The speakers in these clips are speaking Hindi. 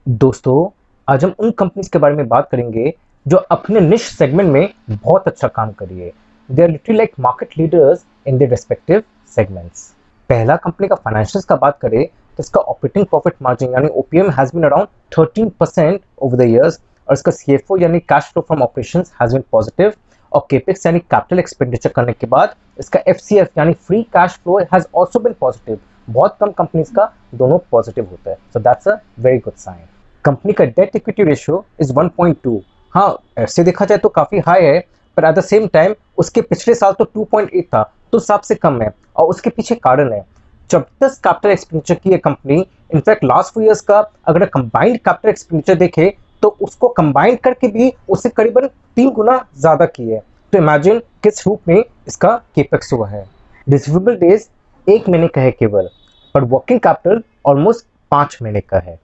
दोस्तों, आज हम उन कंपनीज के बारे में बात करेंगे जो अपने निश सेगमेंट में बहुत अच्छा काम कर रही है। They are literally like market leaders in their respective segments. पहला कंपनी का फाइनेंशियल्स का बात करें तो इसका ऑपरेटिंग प्रॉफिट मार्जिन यानी OPM has been around 13% over the years और इसका सीएफओ यानी cash flow from operations has been positive और केपेक्स यानी कैपिटल एक्सपेंडिचर करने के बाद इसका एफसीएफ यानी free cash flow has also been positive. बहुत कम कंपनीज का दोनों पॉजिटिव होता है, so that's a very good sign. Company का डेट इक्विटी रेशियो इज 1.2। हाँ, ऐसे देखा जाए तो काफी हाई है, पर एट द सेम टाइम उसके पिछले साल तो 2.8 था, तो हिसाब से कम है। और उसके पीछे कारण है, जबरदस्त कैपिटल एक्सपेंडिचर की है कंपनी। इनफैक्ट लास्ट 4 इयर्स का अगर कंबाइंड कैपिटल एक्सपेंडिचर देखे तो उसको कंबाइंड करके भी उससे करीबन 3 गुना ज्यादा की है। तो इमेजिन किस रूप में इसका केपेक्स हुआ है। रिसीवेबल डेज 1 महीने का है केवल, पर वर्किंग कैपिटल ऑलमोस्ट 5 महीने का है।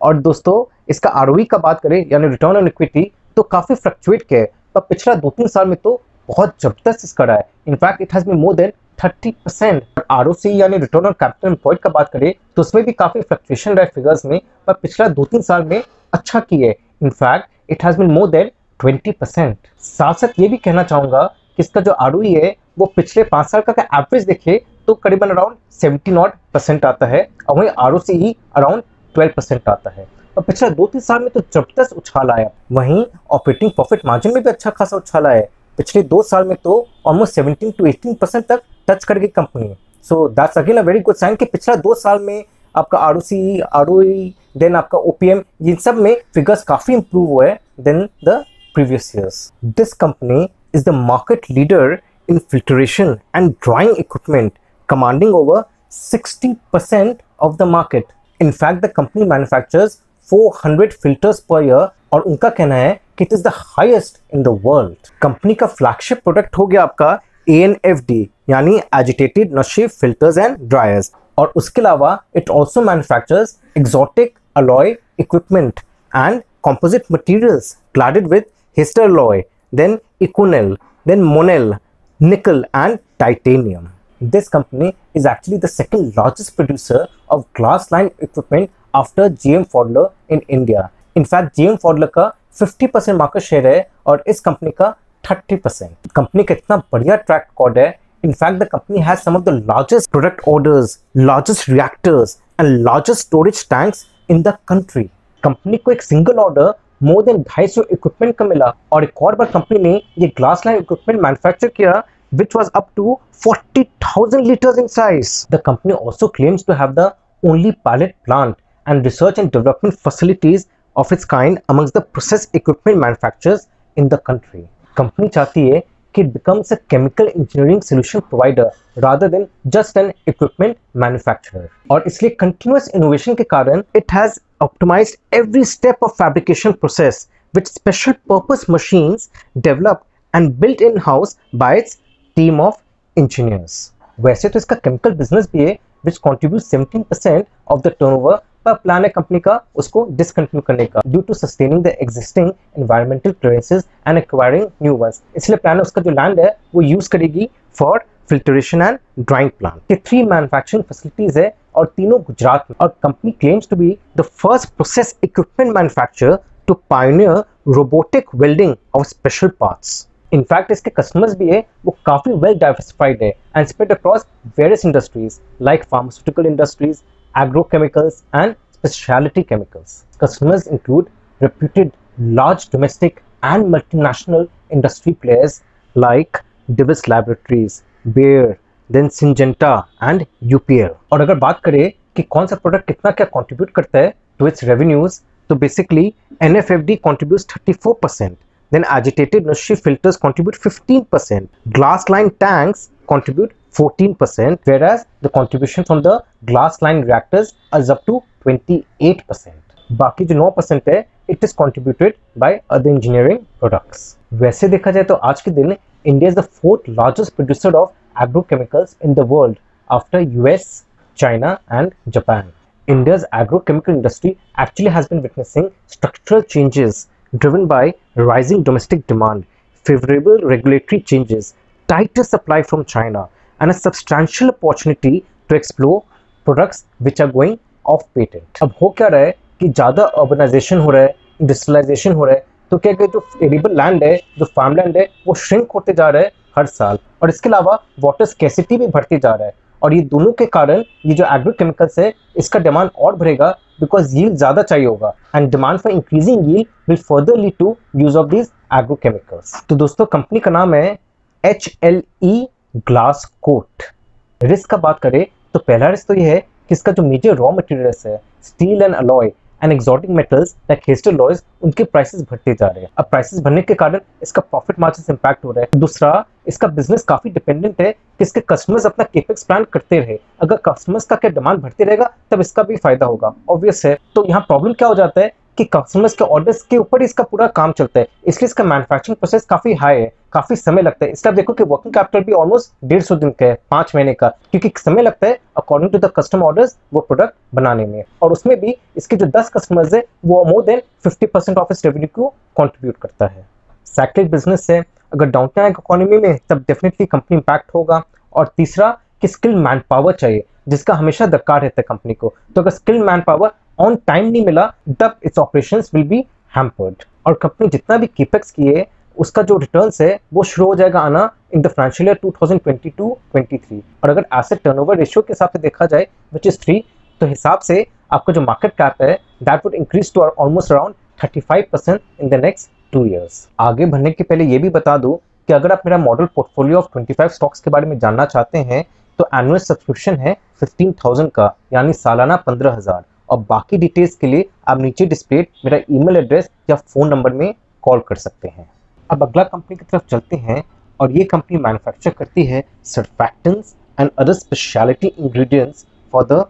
और दोस्तों, इसका आरओई का बात करें यानी रिटर्न ऑन इक्विटी तो काफी फ्लक्चुएट किया है, पर पिछला 2-3 साल में तो बहुत जबरदस्त इसका रहा है। In fact it has been more than 30%। ROC यानी रिटर्न ऑन कैपिटल एम्प्लॉयड का बात करें तो उसमें भी काफी फ्लक्चुएशन रहा है फिगर्स में, पर पिछला 2-3 साल में अच्छा की है। In fact it has been more than 20%। साथ साथ ये भी कहना चाहूंगा कि इसका जो आरओई है वो पिछले 5 साल का एवरेज देखे तो करीबन अराउंड 70% आता है और वहीं आरओसी अराउंड 12% आता है। और पिछले 2-3 साल में तो जबरदस्त उछाल आया। वहीं ऑपरेटिंग प्रॉफिट मार्जिन में भी अच्छा खासा उछाल आया है। पिछले 2 साल में तो ऑलमोस्ट 17 to 18% तक टच कर गई company. So that's again a very good sign कि पिछला 2 साल में आपका आरओसी, आरओई, देन आपका ओपीएम, इन सब में फिगर्स काफी इंप्रूव हुए than the previous years. This company is the market leader in filtration and drying equipment, commanding over 60% of the market. In fact, the company manufactures 400 filters per year और उनका कहना है कि it is the highest in the world. Company का फ्लैगशिप प्रोडक्ट हो गया आपका ANFD यानी Agitated Nashif Filters and Dryers और उसके अलावा it also manufactures exotic alloy equipment and composite materials cladded with Hysteralloy, then Econel, then Monel, nickel and titanium. This company is actually the second largest producer of glass line equipment after GM Pfaudler in India. In fact, GM Pfaudler का 50% मार्केट शेयर है और इस कंपनी का 30%। कंपनी का इतना बढ़िया ट्रैक रिकॉर्ड है। In fact, the company has some of the largest product orders, largest reactors and largest storage tanks in the country. Company को एक single order more than 250 equipment का मिला और एक और बार कंपनी ने ये ग्लास लाइन इक्विपमेंट मैन्युफैक्चर किया which was up to 40,000 liters in size. The company also claims to have the only pilot plant and research and development facilities of its kind amongst the process equipment manufacturers in the country. Company चाहती है कि it becomes a chemical engineering solution provider rather than just an equipment manufacturer. और इसलिए continuous innovation के कारण it has optimized every step of fabrication process with special purpose machines developed and built in-house by its team of engineers. वैसे तो इसका केमिकल बिजनेस भी है which contribute 17% of the turnover, पर प्लान है कंपनी का उसको डिसकंटिन्यू करने का due to sustaining the existing environmental clearances and acquiring new ones. इसलिए प्लान है उसका जो लैंड है वो यूज करेगी for filtration and drying plant. ये 3 मैन्युफैक्चरिंग फैसिलिटीज है और तीनों गुजरात में। और company claims to be the first process equipment manufacturer to pioneer robotic welding of special parts. In fact इसके कस्टमर्स भी है वो काफी वेल डाइवर्सिफाइड है and spread across various industries like pharmaceutical industries, agrochemicals and speciality chemicals. Customers include reputed large domestic and multinational industry players like Divis Laboratories, Bayer, then Syngenta and UPL. और अगर बात करें कि कौन सा प्रोडक्ट कितना क्या कंट्रीब्यूट करता है to its revenues, तो basically NFFD contributes 34%. Then agitated Nashif filters contribute 15%. Glass line tanks contribute 14%, whereas the contribution from the glass line reactors is up to 28%. बाकी जो 9% है, it is contributed by other engineering products. वैसे देखा जाए तो आज के दिन India is the 4th largest producer of agrochemicals in the world after US, China and Japan. India's agrochemical industry actually has been witnessing structural changes driven by rising domestic demand, favorable regulatory changes, tighter supply from China, and a substantial opportunity to explore products which are going off patent. अब हो क्या रहा है कि ज़्यादा अर्बनाइजेशन हो रहा है, इंडस्ट्रियलाइजेशन हो रहा है, तो क्या कि जो एरिबल लैंड है, जो फार्म लैंड है, वो श्रिंक होते जा रहा है हर साल। और इसके अलावा वाटर स्कैसिटी भी बढ़ती जा रहा है, और ये दोनों के कारण ये जो एग्रोकेमिकल्स है इसका डिमांड और बढ़ेगा, बिकॉज यील्ड ज़्यादा चाहिए होगा, and demand for increasing yield will further lead to use of this agrochemicals. तो दोस्तों कंपनी का नाम है HLE ग्लास कोट। रिस्क का बात करें तो पहला रिस्क तो ये है कि इसका जो मेजर रॉ मटेरियल्स है, steel and alloy and exotic metals like Hester alloys, उनके प्राइसेस बढ़ते जा रहे हैं। अब प्राइसेस बढ़ने के कारण इसका प्रॉफिट मार्जिन से इंपैक्ट हो रहा है। दूसरा, इसका बिजनेस काफी डिपेंडेंट है कि इसके कस्टमर्स अपना केपेक्स प्लान करते रहे। अगर कस्टमर्स का क्या डिमांड बढ़ती रहेगा तब इसका भी फायदा होगा, ऑब्वियस है। तो यहाँ प्रॉब्लम क्या हो जाता है कि कस्टमर्स के ऑर्डर्स के ऊपर इसका पूरा काम चलता है, इसलिए इसका मैन्युफैक्चरिंग प्रोसेस काफी हाई है, काफी समय लगता है। इसलिए आप देखो कि वर्किंग कैपिटल भी ऑलमोस्ट 150 दिन का है, 5 महीने का, क्योंकि समय लगता है according to the customer orders वो प्रोडक्ट बनाने में। और उसमें भी इसके जो 10 कस्टमर्स है वो मोर देन 50% ऑफ इस रेवेन्यू को कंट्रीब्यूट करता है। साइक्लिक बिजनेस है, अगर डाउनटाइम आएगा इकोनॉमी में तब डेफिनेटली कंपनी इंपैक्ट होगा। और तीसरा कि स्किल मैन पावर चाहिए, जिसका हमेशा दरकार रहता है कंपनी को। तो अगर skill man power on time नहीं मिला तब it's operations will be hampered, और कंपनी जितना भी केपेक्स किए उसका जो रिटर्न्स है वो शुरू हो जाएगा आना इन द फाइनेंशियल ईयर 2022-23। और अगर एसेट टर्नओवर रेशियो के हिसाब से देखा जाए विच इज 3, तो हिसाब से आपका जो मार्केट कैप है that would increase to almost around 35% in the next 2 years। आगे बढ़ने के पहले ये भी बता दूं कि अगर आप मेरा मॉडल पोर्टफोलियो ऑफ 25 स्टॉक्स के बारे में जानना चाहते हैं तो एनुअल सब्सक्रिप्शन है 15,000 का, यानी सालाना 15,000। और बाकी डिटेल्स के लिए आप नीचे डिस्प्ले मेरा ईमेल एड्रेस या फोन नंबर में कॉल कर सकते हैं। अब अगला कंपनी की तरफ चलते हैं, और ये कंपनी मैन्युफैक्चर करती है surfactants and other speciality ingredients for the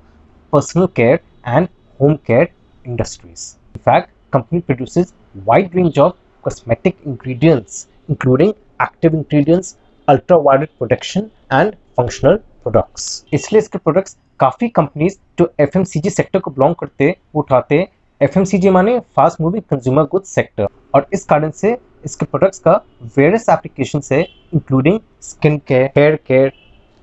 personal care and home care industries. In fact, company produces wide range of cosmetic ingredients, including active ingredients, ultraviolet protection and functional products। इसलिए इसके प्रोडक्ट्स काफी कंपनीज जो FMCG सेक्टर को बिलोंग करते हैं वो उठाते हैं। FMCG माने fast moving consumer goods sector, और इस कारण से इसके प्रोडक्ट्स का वेरियस एप्लीकेशन है, including skin care, hair care,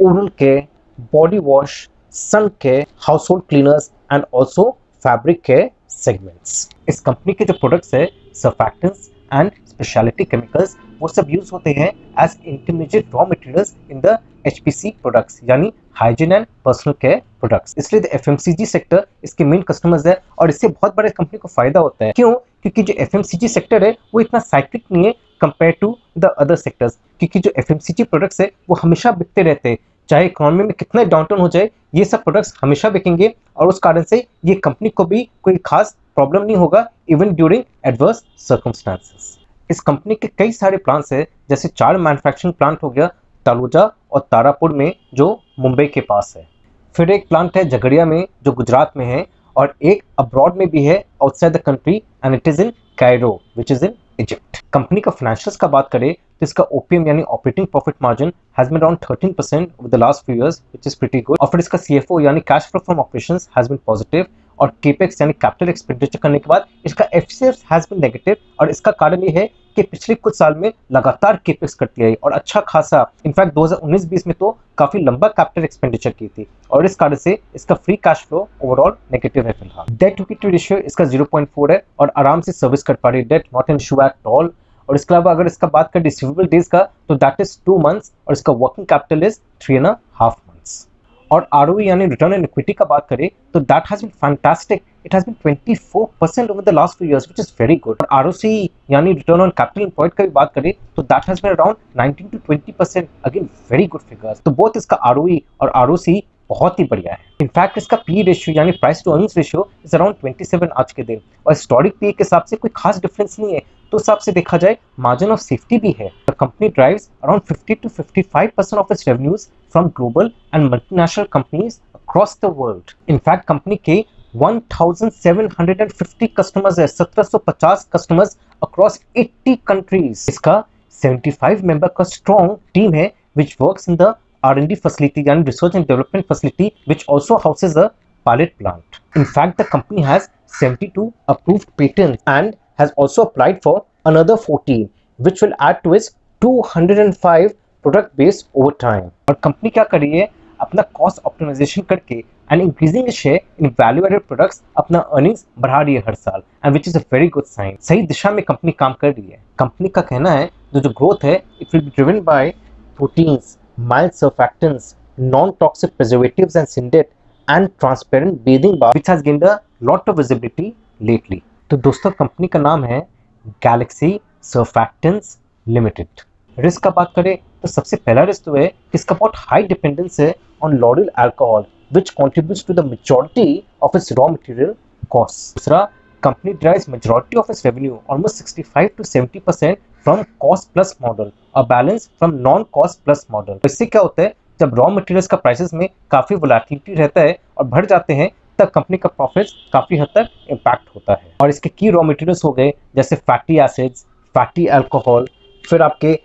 oral care, body wash, sun care, household cleaners and also fabric care segments. इस कंपनी के जो प्रोडक्ट्स है सर्फैक्टेंट्स एंड स्पेशलिटी केमिकल्स, वो सब यूज होते हैं as intermediate raw materials in the HPC products, यानी hygiene and personal care products. इसलिए द FMCG सेक्टर इसके मेन कस्टमर्स है, और इससे बहुत बड़े कंपनी को फायदा होता है। क्यों? क्योंकि जो FMCG सेक्टर है वो इतना साइक्लिक नहीं है compare to the other sectors, क्योंकि जो FMCG प्रोडक्ट्स है वो हमेशा बिकते रहते हैं, चाहे इकोनॉमी में कितना डाउनटाउन हो जाए, ये सब प्रोडक्ट्स हमेशा बिकेंगे, और उस कारण से ये कंपनी को भी कोई खास प्रॉब्लम नहीं होगा इवन ड्यूरिंग एडवर्स सर्कमस्टांसेस। इस कंपनी के कई सारे प्लांट्स है, जैसे 4 मैन्युफैक्चरिंग प्लांट हो गया तलोजा और तारापुर में जो मुंबई के पास है, फिर एक प्लांट है झगड़िया में जो गुजरात में है, और एक अब्रॉड में भी है outside the country and it is in Cairo which is in Egypt. Company का फाइनेंशियल्स का बात करें तो इसका OPM यानी operating profit margin has been around 13% over the last few years which is pretty good. और फिर इसका CFO यानी cash flow from operations has been positive, और केपेक्स यानी कैपिटल एक्सपेंडिचर करने के बाद इसका FCF हैज बीन नेगेटिव। और इसका कारण ये है कि पिछले कुछ साल में लगातार केपेक्स करती है और अच्छा खासा, इनफैक्ट 2019-20 में तो काफी लंबा कैपिटल एक्सपेंडिचर की थी, और इस कारण से इसका free cash flow overall negative है फिलहाल। डेट टू इक्विटी रेशियो इसका 0.4 है, और आराम से सर्विस कर पा रही है, debt not an issue at all. और इसके अलावा अगर इसका बात करें रिसीवेबल डेज का तो दैट इज 2 months, और इसका वर्किंग कैपिटल इज 3.5 months। और ROE यानी रिटर्न ऑन इक्विटी का बात करें तो that has been fantastic, it has been 24% over the last few years which is very good. और ROC यानी रिटर्न ऑन कैपिटल एम्प्लॉयड का भी बात करें तो that has been around 19 to 20%, again very good figures. तो बोथ इसका ROE और ROC बहुत ही बढ़िया है। इनफैक्ट इसका PE रेशियो यानी price to earnings ratio is around 27 आज के दिन, और हिस्टोरिक PE के हिसाब से कोई खास डिफरेंस नहीं है। तो हिसाब से देखा जाए मार्जिन ऑफ सेफ्टी भी है। The company drives around 50 to 55% of its revenues from global and multinational companies across the world. In fact company के 1750 कस्टमर्स है, 1750 कस्टमर्स अक्रॉस 80 कंट्रीज। इसका 75 मेंबर का स्ट्रॉन्ग टीम है which works in the R&D facility and research and development facility, which also houses a pilot plant. In fact, the company has 72 approved patents and has also applied for another 14, which will add to its 205 product base over time. और कंपनी क्या कर रही है, अपना कॉस्ट ऑप्टिमाइजेशन करके and increasing share in value added products अपना अर्निंग्स बढ़ा रही है हर साल, and which is a very good sign. सही दिशा में कंपनी काम कर रही है। कंपनी का कहना है जो ग्रोथ है it will be driven by proteins, mild surfactants, non toxic preservatives and syndet and transparent bathing bar which has gained a lot of visibility lately. तो दोस्तों कंपनी का नाम है गैलेक्सी सर्फैक्टेंट्स लिमिटेड। रिस्क का बात करें तो सबसे पहला रिस्क तो है कि इसका बहुत हाई डिपेंडेंस है on lauryl alcohol which contributes to the majority of its raw material costs. दूसरा, company derives majority of its revenue, almost 65 to 70% from cost plus model, a balance from non-cost plus model. इससे क्या होता है, जब रॉ मटेरियल्स का प्राइसेस में काफी वोलेटिलिटी रहता है और बढ़ जाते हैं तब कंपनी का प्रॉफिट्स काफी हद तक इम्पैक्ट होता है। और इसके की रॉ मटेरियल्स हो गए जैसे फैटी एसिड्स, फैटी अल्कोहल, फिर आपके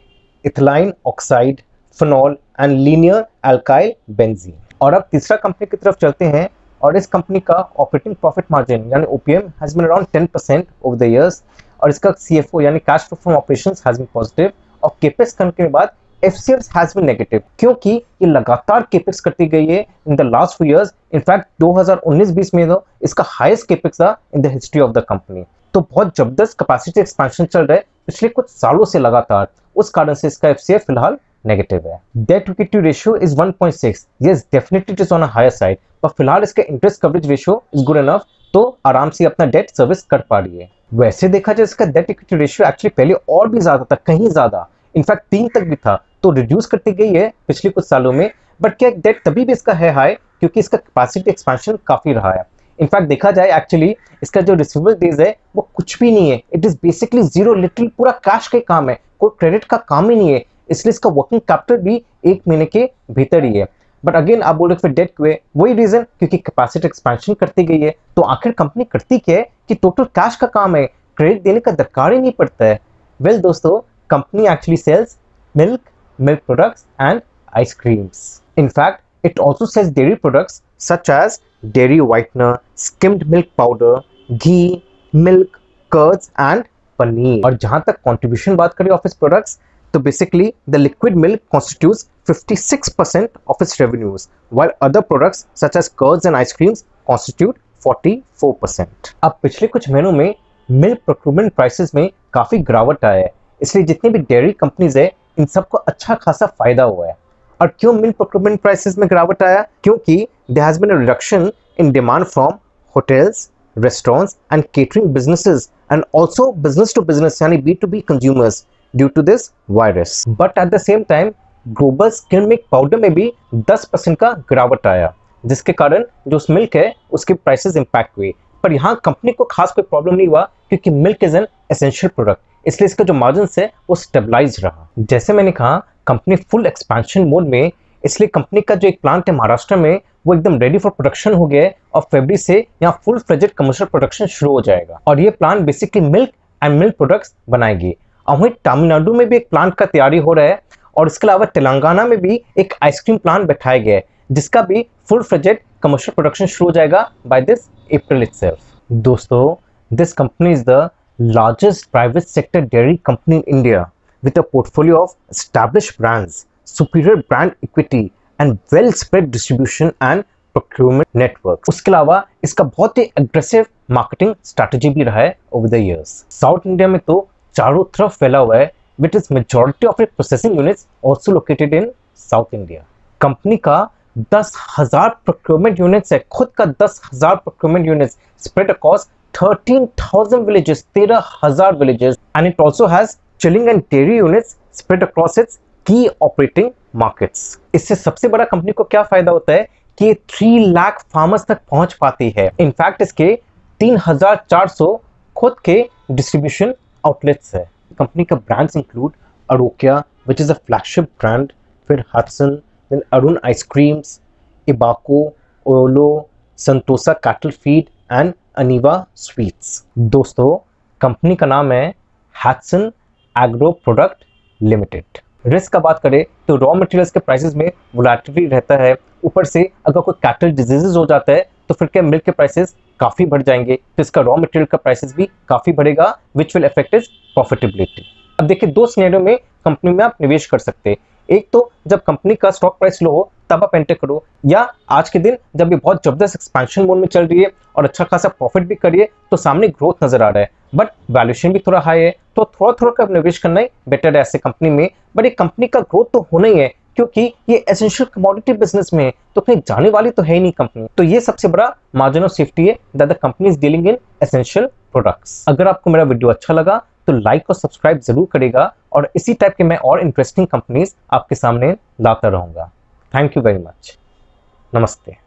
ethylene oxide, phenol and linear alkyl benzene. और अब तीसरा कंपनी की तरफ चलते हैं, और इस कंपनी का ऑपरेटिंग प्रॉफिट मार्जिन यानी OPM has been around 10% over the years, और इसका सीएफओ यानी cash flow from operations has been positive, और केपेक्स करने के बाद एफसीएफ हैज बीन नेगेटिव, क्योंकि ये लगातार केपेक्स करती गई है in the last few years. In fact 2019-20 में तो इसका हाईएस्ट केपेक्स था in the history of the company. तो बहुत जबरदस्त कैपेसिटी एक्सपेंशन चल रहा है पिछले कुछ सालों से लगातार, उस कारण से इसका एफसीएफ फिलहाल नेगेटिव है। Debt to equity ratio is 1.6, yes definitely it is on a higher side, पर फिलहाल इसका interest coverage ratio is good enough, तो आराम से अपना डेट सर्विस कर पा रही है। वैसे देखा जाए इसका डेट इक्विटी रेशियो एक्चुअली पहले और भी ज्यादा था, कहीं ज्यादा, इनफैक्ट 3 तक भी था, तो रिड्यूस करती गई है पिछले कुछ सालों में। बट क्या डेट तभी भी इसका है हाई क्योंकि इसका कैपेसिटी एक्सपेंशन काफी रहा है। इनफैक्ट देखा जाए एक्चुअली इसका जो रिसीवेबल डेज है वो कुछ भी नहीं है, it is basically zero, little पूरा कैश का काम है, कोई क्रेडिट का काम ही नहीं है, इसलिए इसका वर्किंग कैपिटल भी 1 महीने के भीतर ही है। बट अगेन आप बोल रहे फिर डेट क्यों है, वही रीजन क्योंकि कैपेसिटी एक्सपेंशन करती गई है। तो आखिर कंपनी करती क्या है कि टोटल कैश का काम है, क्रेडिट देने का दरकार ही नहीं पड़ता है। वेल दोस्तों, company actually sells milk, milk products and ice creams. In fact it also sells dairy products such as dairy whitener, skimmed milk powder, ghee, milk, curds and paneer. और जहां तक कंट्रीब्यूशन बात करें ऑफ इट्स प्रोडक्ट्स, तो basically the liquid milk constitutes 56% of its revenues, while other products such as curds and ice creams constitute 44%. अब पिछले कुछ महीनों में मिल्क प्रोक्यूरमेंट प्राइसेस में काफी गिरावट आया है, इसलिए जितनी भी डेयरी कंपनीज है इन सबको अच्छा खासा फायदा हुआ है। और क्यों मिल्क प्रोक्यूरमेंट प्राइसेस में गिरावट आया, क्योंकि there has been a reduction in demand from hotels, restaurants and catering businesses and also business to business यानी B2B consumers due to this virus. But at the same time global skim milk powder में भी 10% का गिरावट आया, जिसके कारण जो उस मिल्क है उसके प्राइसेस इंपैक्ट हुए। पर यहाँ कंपनी को खास कोई प्रॉब्लम नहीं हुआ क्योंकि milk is an essential product, इसलिए इसका जो मार्जिन है वो स्टेबलाइज रहा। जैसे मैंने कहा कंपनी फुल एक्सपेंशन मोड में, इसलिए कंपनी का जो एक प्लांट है महाराष्ट्र में वो एकदम रेडी फॉर प्रोडक्शन हो गया है, और फरवरी से यहाँ फुल फ्लेजेड कमर्शियल प्रोडक्शन शुरू हो जाएगा। और ये plant basically milk and milk products बनाएगी। और वहीं तमिलनाडु में भी एक प्लांट का तैयारी हो रहा है, और इसके अलावा तेलंगाना में भी एक आइसक्रीम प्लांट बैठाया गया है जिसका भी फुल फ्लेजेड कमर्शियल प्रोडक्शन शुरू हो जाएगा बाय दिस अप्रैल इटसेल्फ। दोस्तों, this company is the largest private sector dairy company in India with a portfolio of established brands, superior brand equity and well spread distribution and procurement network. उसके अलावा इसका बहुत ही एग्रेसिव मार्केटिंग स्ट्रैटेजी भी रहा है over the years. South India में तो चारों तरफ फैला हुआ है, which is majority of it processing units also located in south India. Company का 10,000 प्रोक्योरमेंट यूनिट्स है, खुद का 10,000 procurement units spread across 13,000 villages, 13,000 villages, and it also has chilling and dairy units spread across its की ऑपरेटिंग मार्केट्स। इससे सबसे बड़ा कंपनी को क्या फायदा होता है कि 3 लाख फार्मर्स तक पहुंच पाती है। इनफैक्ट इसके 3,400 खुद के डिस्ट्रीब्यूशन आउटलेट्स है। कंपनी का brands include Arokia which is a flagship brand, फिर हडसन, देन अरुण आइसक्रीम्स, इबाको, ओलो, संतोषा कैटल फीड एंड अनीवा स्वीट्स। दोस्तों, कंपनी का नाम है Hudson agro product limited. Risk का बात करें तो रॉ मटेरियल्स के प्राइसेस में वोलेटिलिटी रहता है, ऊपर से अगर कोई कैटल डिजीजेस हो जाता है तो फिर क्या मिल्क के प्राइसेस काफी बढ़ जाएंगे, तो इसका रॉ मटेरियल का प्राइसेस भी काफी बढ़ेगा which will affect is profitability. अब देखिए 2 सिनेरियो में कंपनी में आप निवेश कर सकते हैं। एक तो जब कंपनी का स्टॉक प्राइस लो हो तब आप एंटर करो, या आज के दिन जब ये बहुत जबरदस्त एक्सपेंशन मोड में चल रही है और अच्छा खासा प्रॉफिट भी करिए, तो सामने ग्रोथ नजर आ रहा है बट वैल्यूएशन भी थोड़ा हाई है, तो थोड़ा थोड़ा कर निवेश करना ही बेटर है ऐसे कंपनी में। बट ये कंपनी का ग्रोथ तो होना ही है, क्योंकि ये एसेंशियल कमोडिटी बिजनेस में है, तो कहीं जाने वाली तो है ही नहीं कंपनी। तो ये सबसे बड़ा मार्जिन ऑफ सेफ्टी है that the company is dealing in essential products. अगर आपको मेरा वीडियो अच्छा लगा तो लाइक और सब्सक्राइब जरूर करेगा, और इसी टाइप के मैं और इंटरेस्टिंग कंपनीज आपके सामने लाता रहूंगा। Thank you very much. नमस्ते।